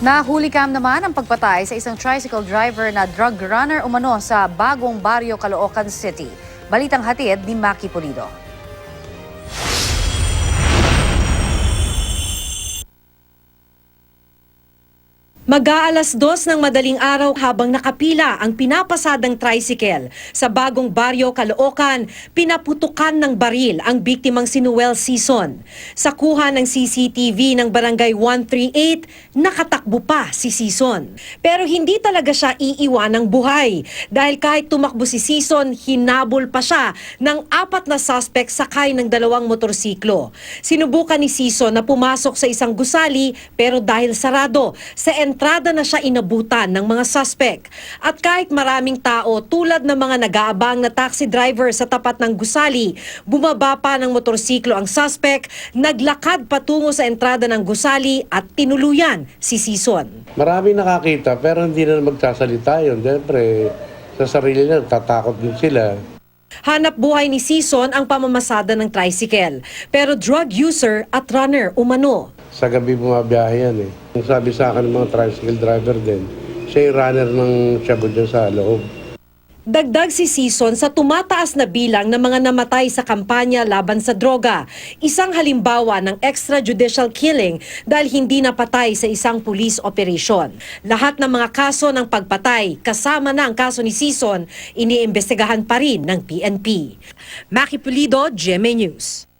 Nahulikam naman ang pagpatay sa isang tricycle driver na drug runner umano sa Bagong Baryo, Caloocan City. Balitang hatid ni Maki Pulido. Mag-aalas 2 ng madaling araw habang nakapila ang pinapasadang tricycle sa Bagong Baryo, Caloocan, pinaputukan ng baril ang biktimang si Noel Sison. Sa kuha ng CCTV ng Barangay 138, nakatakbo pa si Sison. Pero hindi talaga siya iiwan ng buhay dahil kahit tumakbo si Sison, hinabol pa siya ng 4 na suspect sakay ng 2 motorsiklo. Sinubukan ni Sison na pumasok sa isang gusali pero dahil sarado, sa entrada na siya inabutan ng mga suspect. At kahit maraming tao tulad ng mga nag-aabang na taxi driver sa tapat ng gusali, bumaba pa ng motorsiklo ang suspect, naglakad patungo sa entrada ng gusali at tinuluyan si Sison. Maraming nakakita pero hindi na magsasalita yun. Siyempre, sa sarili nila, tatakot din sila. Hanap buhay ni Sison ang pamamasada ng tricycle, pero drug user at runner umano. Sa gabi bumabiyahe yan eh. Ang sabi sa akin ng mga tricycle driver din, siya yung runner ng shabu dyan sa loob. Dagdag si Sison sa tumataas na bilang ng mga namatay sa kampanya laban sa droga. Isang halimbawa ng extrajudicial killing dahil hindi napatay sa isang police operation. Lahat ng mga kaso ng pagpatay, kasama na ang kaso ni Sison, iniimbestigahan pa rin ng PNP. Maki Pulido, GMA News.